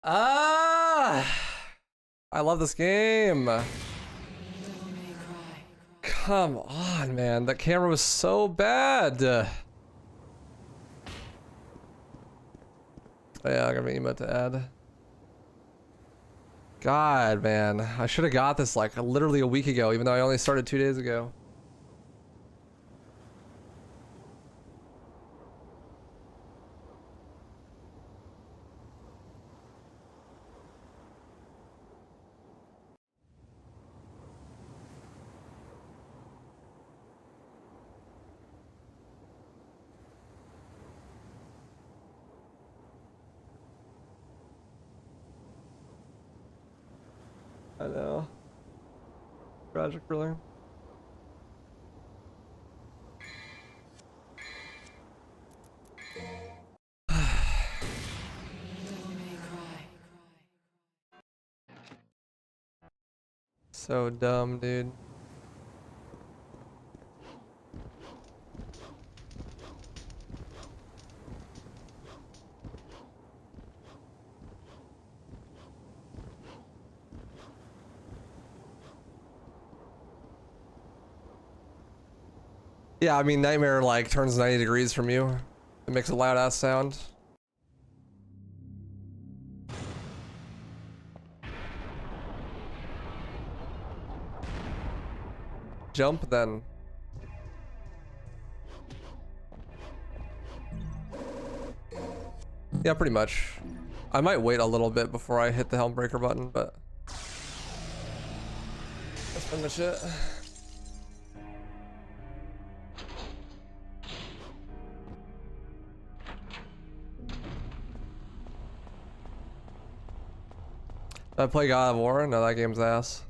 Ah, I love this game. Come on, man. That camera was so bad. Yeah, I got an emote to add. God, man. I should have got this like literally a week ago, even though I only started 2 days ago. I know. Tragic, really. So dumb, dude. Yeah, I mean, Nightmare like turns 90 degrees from you. It makes a loud ass sound. Jump then. Yeah, pretty much. I might wait a little bit before I hit the helm breaker button, but that's pretty much it. Did I play God of War? No, that game's ass.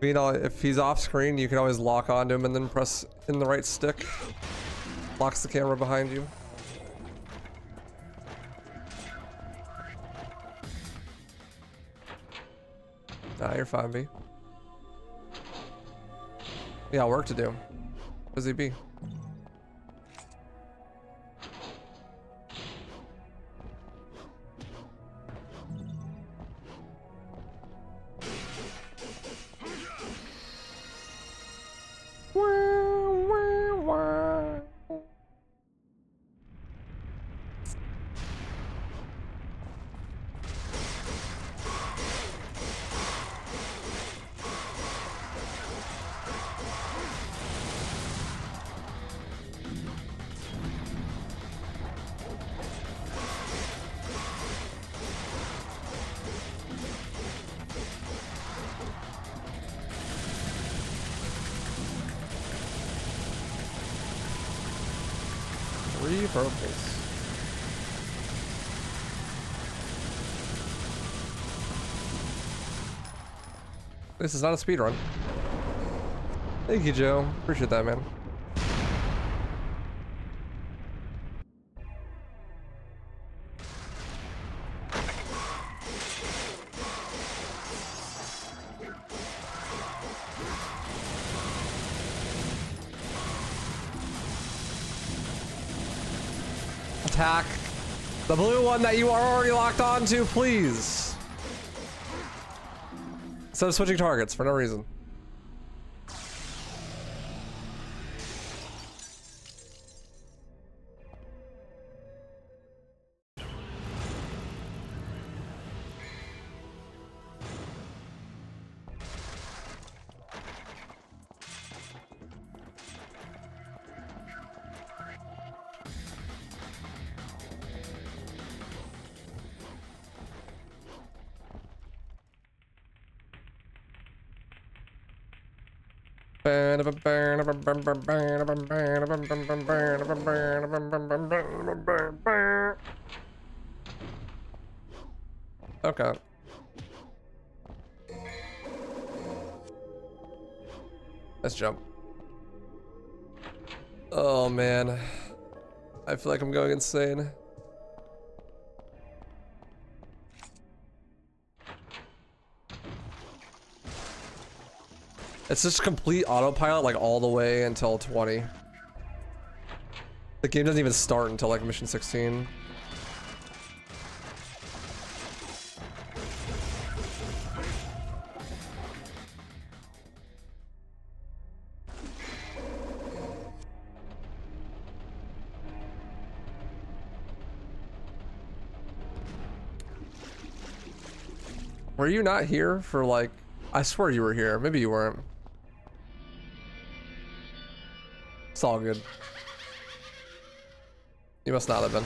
You know, if he's off screen, you can always lock onto him and then press in the right stick. Locks the camera behind you. Nah, you're fine, B. Yeah, work to do. Busy B. Three purples. This is not a speed run. Thank you, Joe. Appreciate that, man. Attack the blue one that you are already locked onto, please. Instead of switching targets for no reason. Okay. Let's jump. Oh man. I feel like I'm going insane. It's just complete autopilot like all the way until 20. The game doesn't even start until like mission 16. Were you not here for like, I swear you were here. Maybe you weren't. It's all good. You must not have been.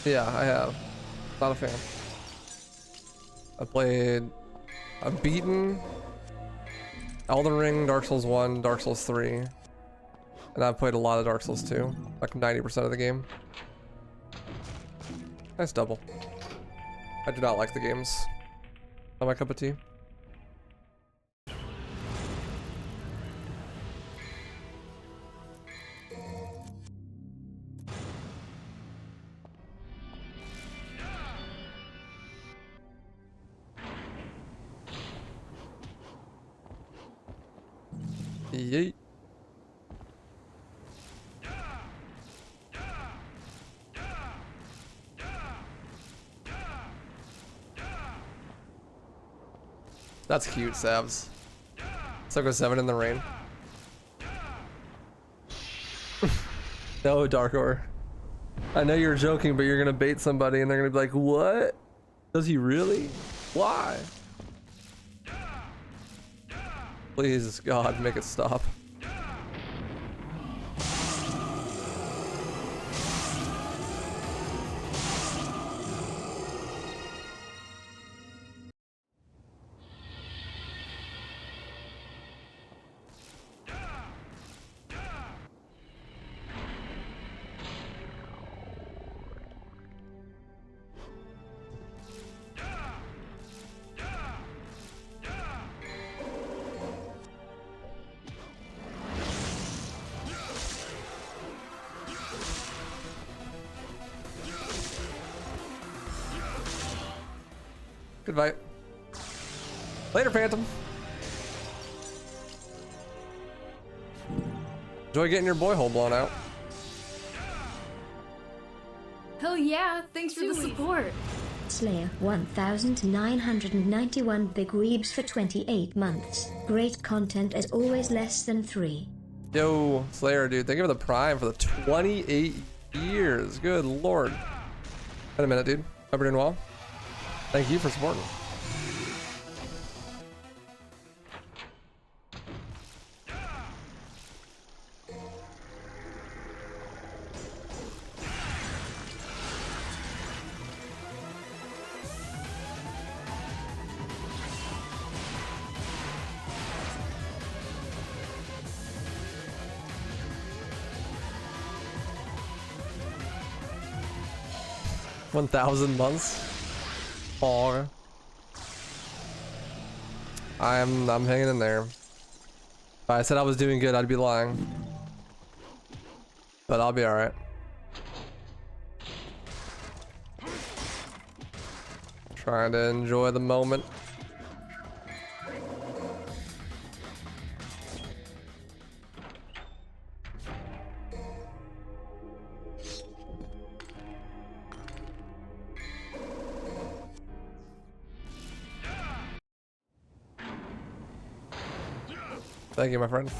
Yeah, I have. Not a fan. I've beaten Elden Ring, Dark Souls 1, Dark Souls 3. And I've played a lot of Dark Souls 2. Like 90% of the game. Nice double. I do not like the games. Not my cup of tea. Yeet. That's cute, Savs. Sucker 7 in the rain. No, Darkor. I know you're joking, but you're gonna bait somebody and they're gonna be like, what? Does he really? Why? Please, God, make it stop. Good fight. Later, Phantom. Enjoy getting your boy hole blown out. Hell yeah, thanks for the support. Slayer 1991 Big Weebs for 28 months. Great content as always, less than 3. Yo, Slayer, dude. Thank you for the prime for the 28 years. Good lord. Wait a minute, dude. Hope you're doing well. Thank you for supporting. $1,000 months. Or I'm hanging in there. If I said I was doing good, I'd be lying. But I'll be alright. Trying to enjoy the moment. Thank you, my friend.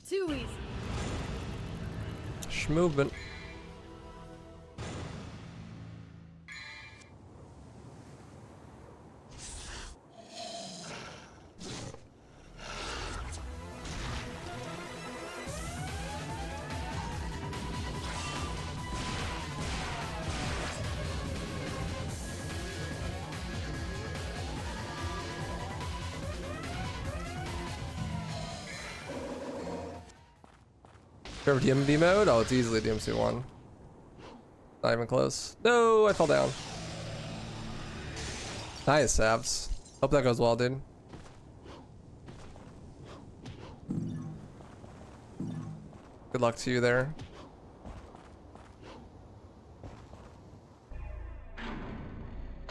Too easy. Schmovement. Remember DMV mode? Oh, it's easily DMC1. Not even close. No, I fell down. Nice, Abs. Hope that goes well, dude. Good luck to you there.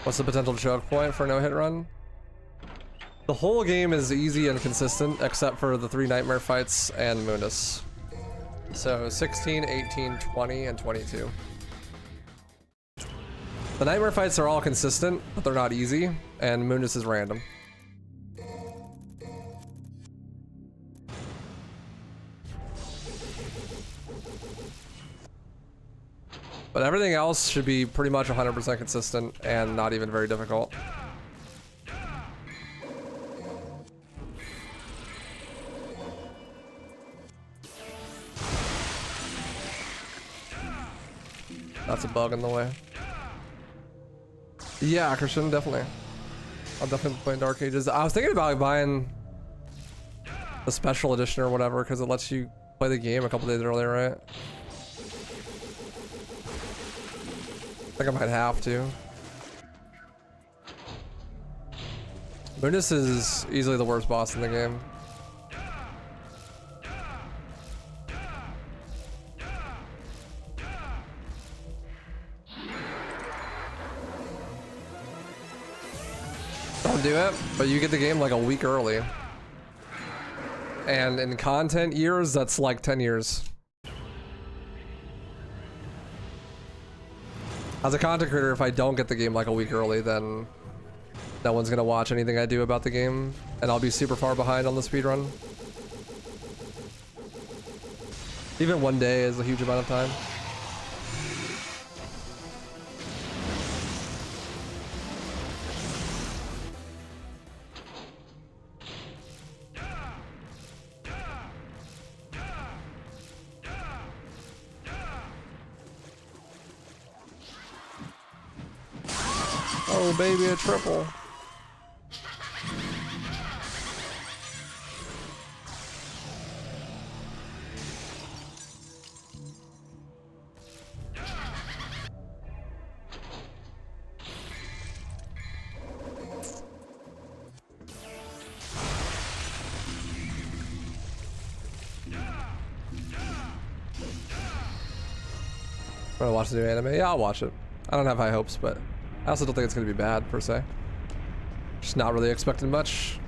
What's the potential choke point for no hit run? The whole game is easy and consistent except for the 3 nightmare fights and Munis. So 16, 18, 20, and 22. The nightmare fights are all consistent, but they're not easy, and Munis is random. But everything else should be pretty much 100% consistent and not even very difficult. That's a bug in the way. Yeah, Christian, definitely. I'll definitely play Dark Ages. I was thinking about buying the special edition or whatever because it lets you play the game a couple days earlier, right? I think I might have to. Munis is easily the worst boss in the game. Don't do it, but you get the game like a week early. And in content years, that's like 10 years. As a content creator, if I don't get the game like a week early, then no one's gonna watch anything I do about the game, and I'll be super far behind on the speedrun. Even one day is a huge amount of time. Oh baby, a triple. I'm gonna watch the new anime. Yeah, I'll watch it. I don't have high hopes, but I also don't think it's gonna be bad per se. Just not really expecting much.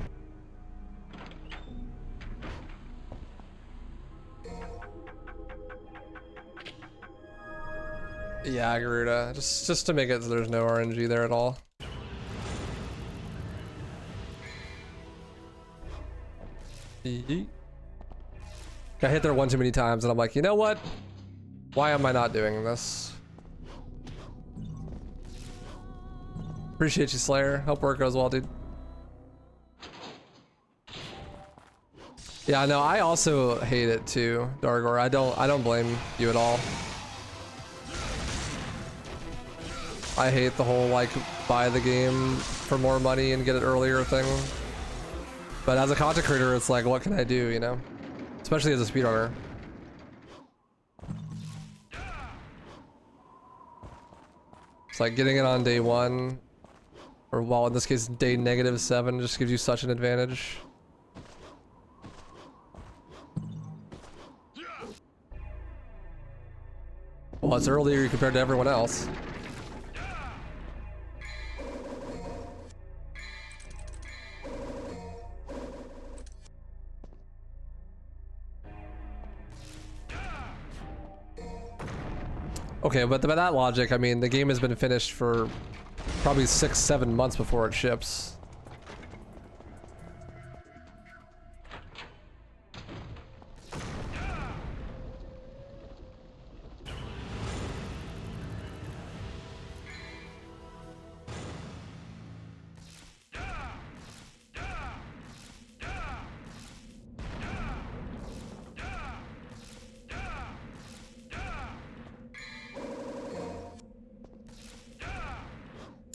Yeah, Garuda. Just to make it so there's no RNG there at all. Yeet. Got hit there one too many times and I'm like, you know what? Why am I not doing this? Appreciate you, Slayer. Hope work goes well, dude. Yeah, no, I also hate it too, Dargor. I don't blame you at all. I hate the whole like buy the game for more money and get it earlier thing. But as a content creator, it's like, what can I do, you know? Especially as a speedrunner. It's like getting it on day 1, or well, in this case, day -7 just gives you such an advantage. Well, it's earlier compared to everyone else. Okay, but by that logic, I mean, the game has been finished for probably 6-7 months before it ships.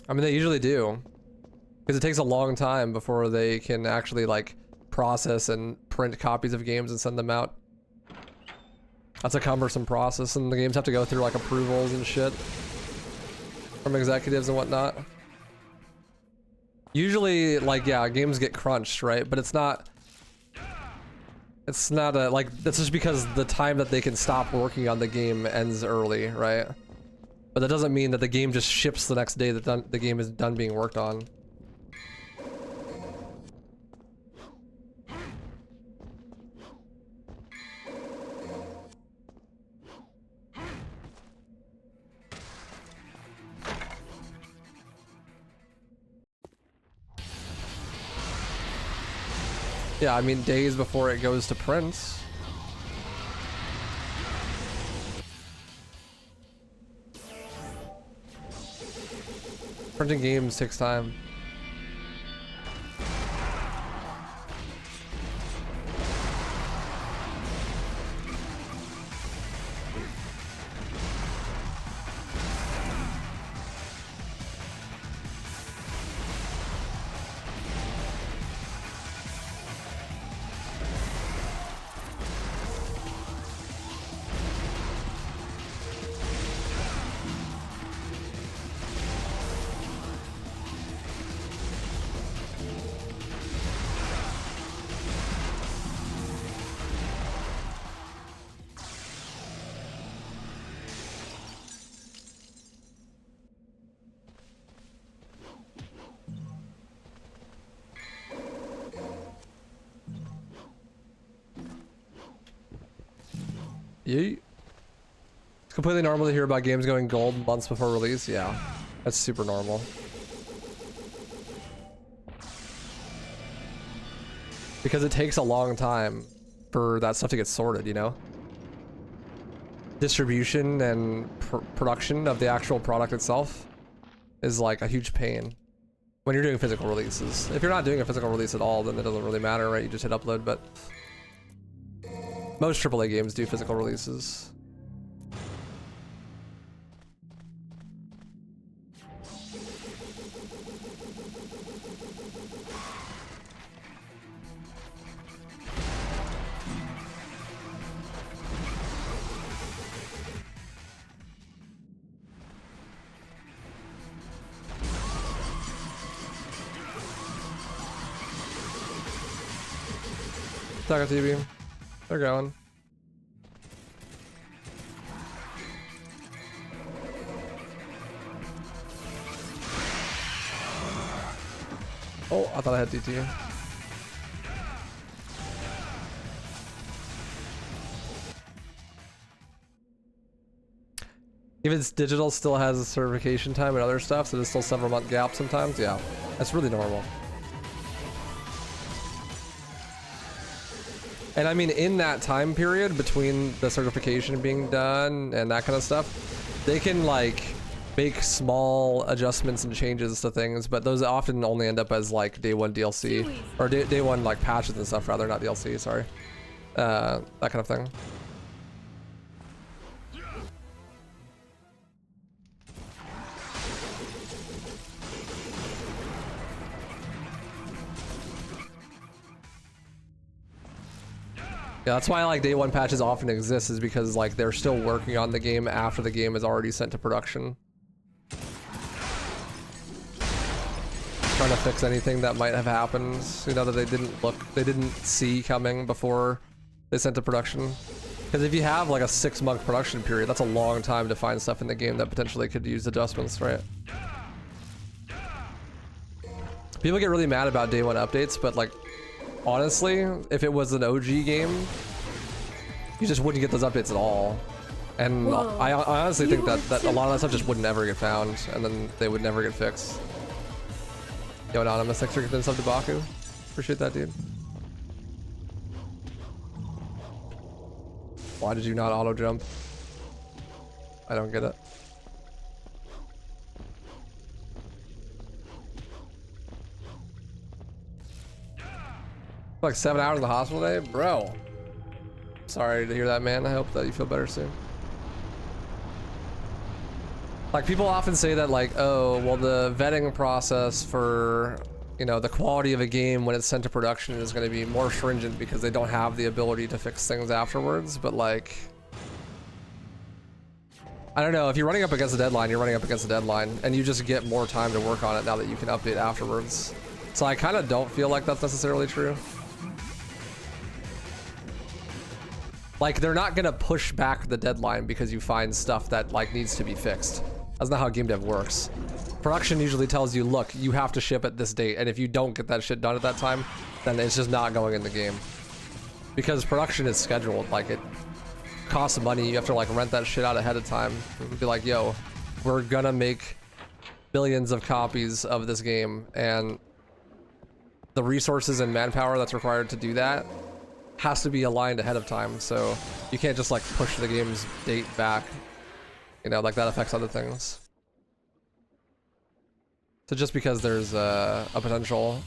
I mean, they usually do, because it takes a long time before they can actually like process and print copies of games and send them out. That's a cumbersome process, and the games have to go through like approvals and shit from executives and whatnot. Usually, like, yeah, games get crunched, right? But it's not It's not a, like, that's just because the time that they can stop working on the game ends early, right? But that doesn't mean that the game just ships the next day that the game is done being worked on. Yeah, I mean, days before it goes to print. Printing games takes time. Yeet. It's completely normal to hear about games going gold months before release. Yeah, that's super normal. Because it takes a long time for that stuff to get sorted, you know? Distribution and production of the actual product itself is like a huge pain when you're doing physical releases. If you're not doing a physical release at all, then it doesn't really matter, right? You just hit upload, but most AAA games do physical releases. Taco TV. They're going. Oh, I thought I had DT. If it's digital, still has a certification time and other stuff, so there's still several month gap sometimes. Yeah, that's really normal. And I mean, in that time period between the certification being done and that kind of stuff, they can like make small adjustments and changes to things, but those often only end up as like day one DLC or day one like patches and stuff, rather, not DLC, sorry. That kind of thing. Yeah, that's why like day one patches often exist, is because like they're still working on the game after the game is already sent to production. Trying to fix anything that might have happened, you know, that they didn't see coming before they sent to production. Because if you have like a 6-month production period, that's a long time to find stuff in the game that potentially could use adjustments, right? People get really mad about day one updates, but like, honestly, if it was an OG game, you just wouldn't get those updates at all. And whoa, I honestly think that a lot of that stuff just would never get found, and then they would never get fixed. Yo, Anonymous, thanks for giving sub to Baku. Appreciate that, dude. Why did you not auto jump? I don't get it. Like 7 hours in the hospital today? Bro. Sorry to hear that, man. I hope that you feel better soon. Like, people often say that, like, oh, well, the vetting process for, you know, the quality of a game when it's sent to production is going to be more stringent because they don't have the ability to fix things afterwards. But, like, I don't know. If you're running up against a deadline, you're running up against a deadline, and you just get more time to work on it now that you can update afterwards. So I kind of don't feel like that's necessarily true. Like, they're not gonna push back the deadline because you find stuff that like needs to be fixed. That's not how game dev works. Production usually tells you, look, you have to ship at this date, and if you don't get that shit done at that time, then it's just not going in the game. Because production is scheduled, like it costs money, you have to like rent that shit out ahead of time. And be like, yo, we're gonna make billions of copies of this game, and the resources and manpower that's required to do that has to be aligned ahead of time, so you can't just like push the game's date back. You know, like that affects other things. So just because there's a potential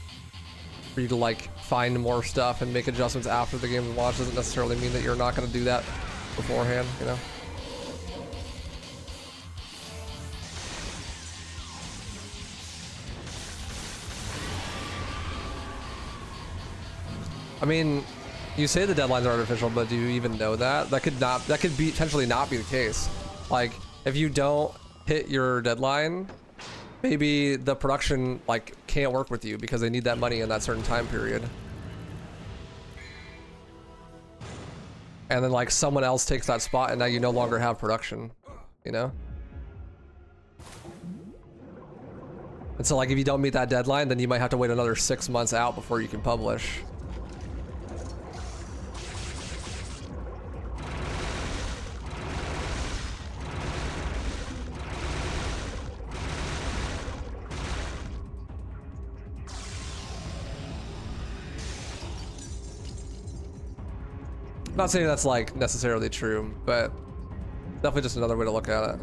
for you to like find more stuff and make adjustments after the game launch doesn't necessarily mean that you're not going to do that beforehand, you know? I mean, you say the deadlines are artificial, but do you even know that? That could be potentially not be the case. Like, if you don't hit your deadline, maybe the production like can't work with you because they need that money in that certain time period. And then like someone else takes that spot and now you no longer have production, you know? And so like if you don't meet that deadline, then you might have to wait another 6 months out before you can publish. I'm not saying that's like necessarily true, but definitely just another way to look at it.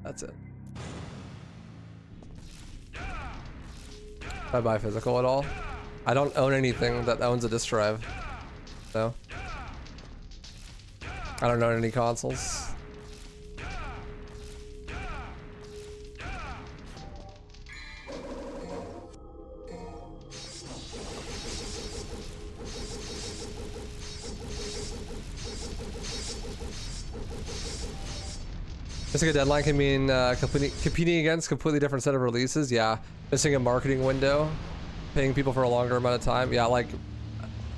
That's it. I buy physical at all? I don't own anything that owns a disk drive. No. I don't own any consoles. Missing a deadline can mean competing against completely different set of releases. Yeah, missing a marketing window, paying people for a longer amount of time. Yeah, like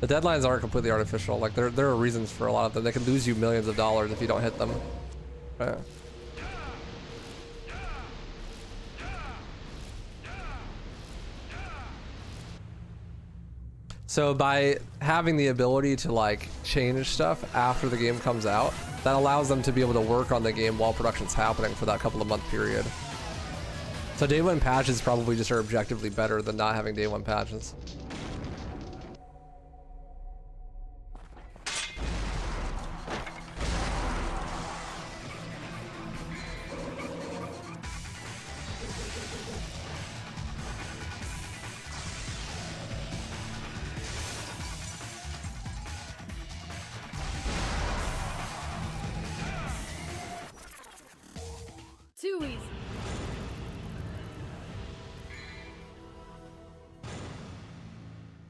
the deadlines aren't completely artificial. Like there are reasons for a lot of them. They can lose you millions of dollars if you don't hit them. Right. So by having the ability to like change stuff after the game comes out, that allows them to be able to work on the game while production's happening for that couple of month period. So day one patches probably just are objectively better than not having day one patches. Too easy.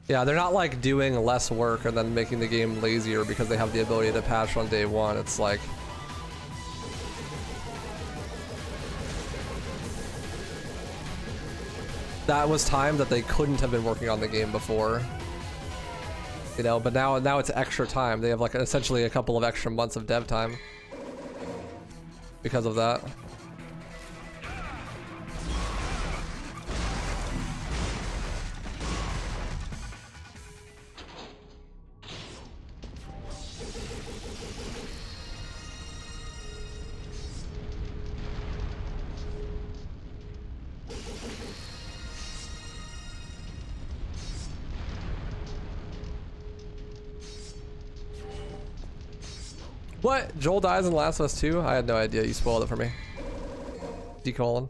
Yeah, they're not like doing less work and then making the game lazier because they have the ability to patch on day one. It's like that was time that they couldn't have been working on the game before, you know, but now it's extra time. They have like essentially a couple of extra months of dev time because of that. What? Joel dies in Last of Us 2? I had no idea. You spoiled it for me. Decolon.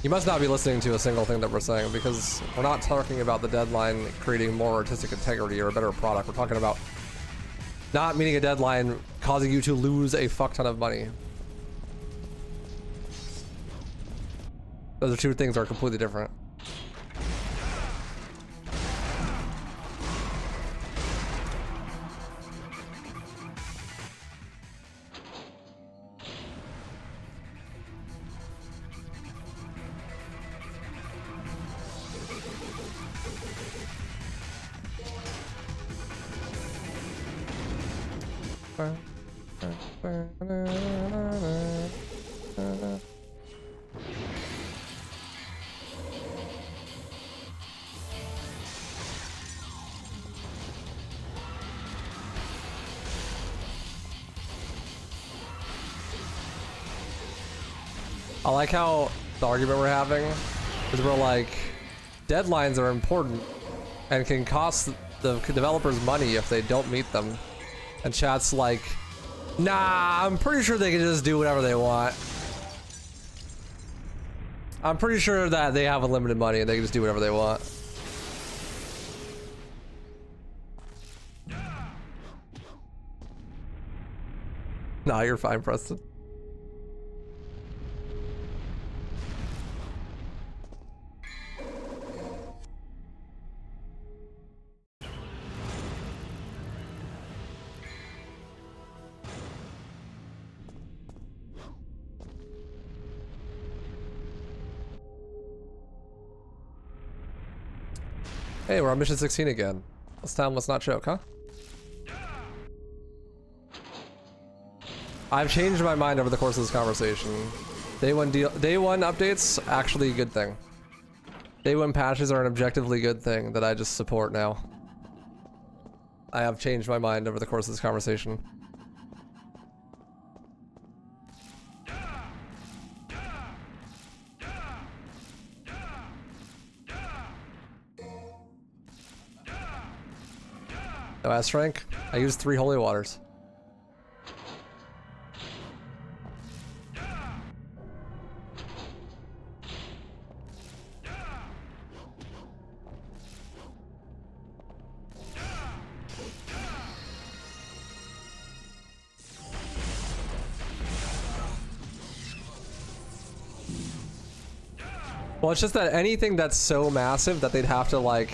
You must not be listening to a single thing that we're saying, because we're not talking about the deadline creating more artistic integrity or a better product. We're talking about not meeting a deadline causing you to lose a fuck ton of money. Those are two things that are completely different. I like how the argument we're having is we're like, deadlines are important and can cost the developers money if they don't meet them. And chat's like, nah, I'm pretty sure they can just do whatever they want. I'm pretty sure that they have unlimited money and they can just do whatever they want. Nah, you're fine, Preston. Hey, we're on mission 16 again. This time, let's not choke, huh? I've changed my mind over the course of this conversation. Day one updates, actually a good thing. Day one patches are an objectively good thing that I just support now. I have changed my mind over the course of this conversation. No ass rank. I used 3 holy waters. Well, it's just that anything that's so massive that they'd have to like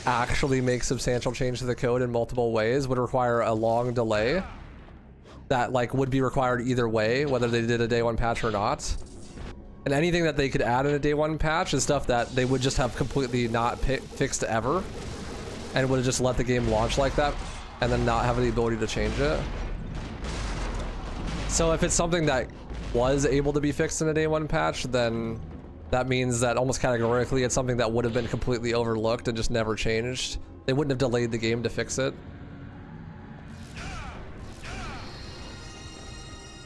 actually make substantial change to the code in multiple ways would require a long delay that like would be required either way, whether they did a day one patch or not. And anything that they could add in a day one patch is stuff that they would just have completely not fixed ever and would have just let the game launch like that and then not have the ability to change it. So if it's something that was able to be fixed in a day one patch, then that means that almost categorically it's something that would have been completely overlooked and just never changed. They wouldn't have delayed the game to fix it.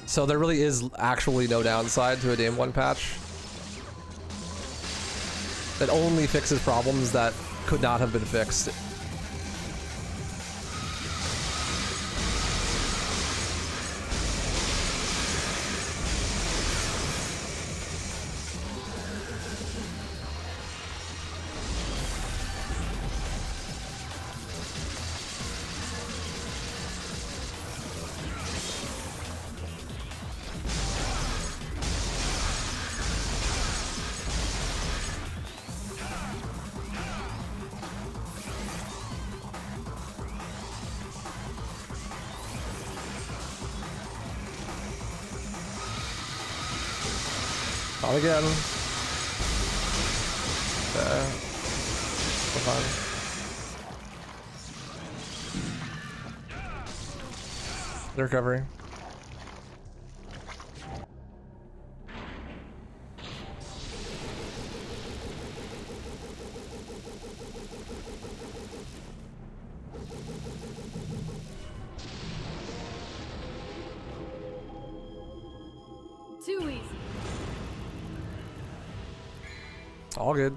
So there really is actually no downside to a day one patch. It only fixes problems that could not have been fixed. Not again. Okay. We're fine. The recovery. Too easy. All good.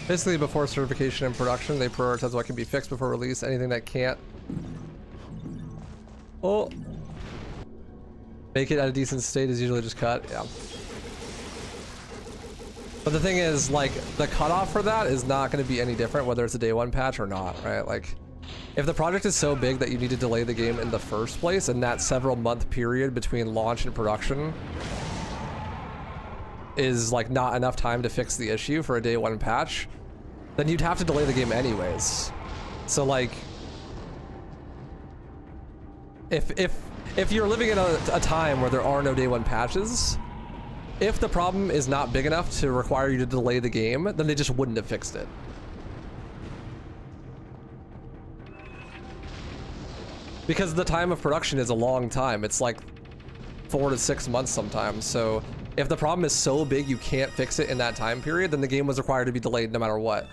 Basically, before certification and production, they prioritize what can be fixed before release. Anything that can't, oh, make it at a decent state is usually just cut. Yeah. But the thing is, like, the cutoff for that is not going to be any different whether it's a day one patch or not, right? Like, if the project is so big that you need to delay the game in the first place, and that several month period between launch and production is like not enough time to fix the issue for a day one patch, then you'd have to delay the game anyways. So like, if you're living in a time where there are no day one patches, if the problem is not big enough to require you to delay the game, then they just wouldn't have fixed it. Because the time of production is a long time. It's like 4 to 6 months sometimes. So if the problem is so big you can't fix it in that time period, then the game was required to be delayed no matter what.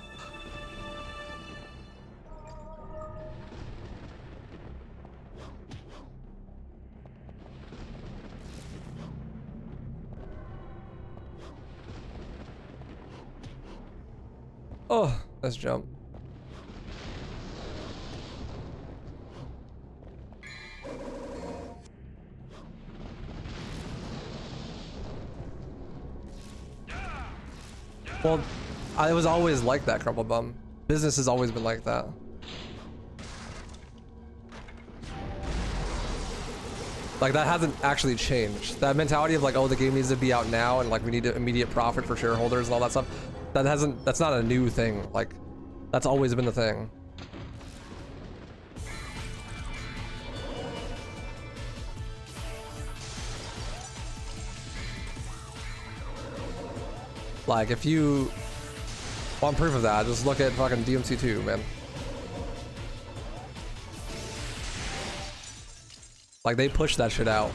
Oh, let's jump. Well, I was always like that, Crumple Bum. Business has always been like that. Like, that hasn't actually changed. That mentality of like, oh, the game needs to be out now and like we need immediate profit for shareholders and all that stuff. That's not a new thing. Like, that's always been the thing. Like, if you want proof of that, just look at fucking DMC2, man. Like, they pushed that shit out.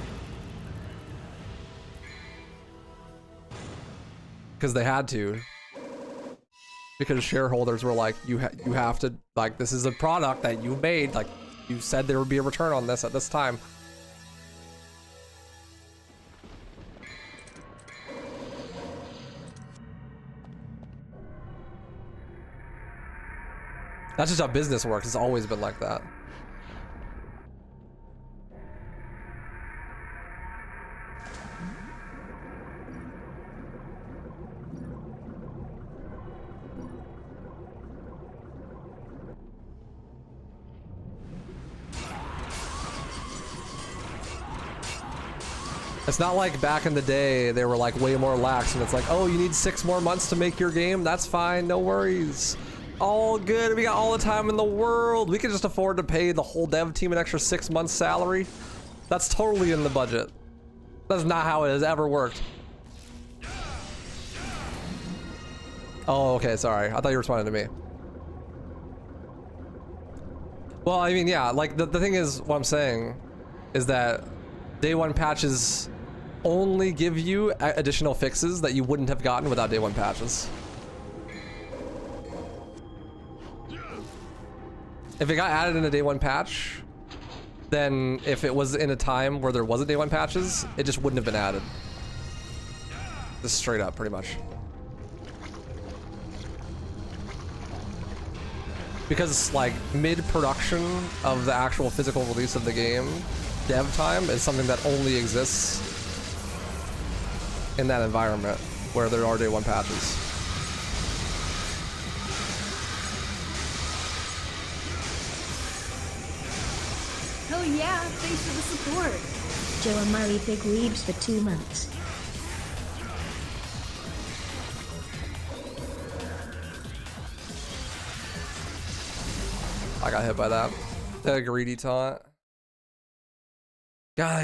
Because they had to. Because shareholders were like, you have to, like, this is a product that you made, like, you said there would be a return on this at this time. That's just how business works. It's always been like that. It's not like back in the day they were like way more lax and it's like, oh, you need 6 more months to make your game? That's fine, no worries. All good, we got all the time in the world. We can just afford to pay the whole dev team an extra 6 months salary. That's totally in the budget. That's not how it has ever worked. Oh, okay, sorry. I thought you were responding to me. Well, I mean, yeah, like the thing is, what I'm saying is that day one patches only give you additional fixes that you wouldn't have gotten without day one patches. If it got added in a day one patch, then if it was in a time where there wasn't day one patches, it just wouldn't have been added. Just straight up, pretty much. Because like mid-production of the actual physical release of the game, dev time is something that only exists in that environment where there are day one patches. Oh yeah, thanks for the support. Joe Murray Big Weebs for 2 months. I got hit by that. A greedy taunt. God.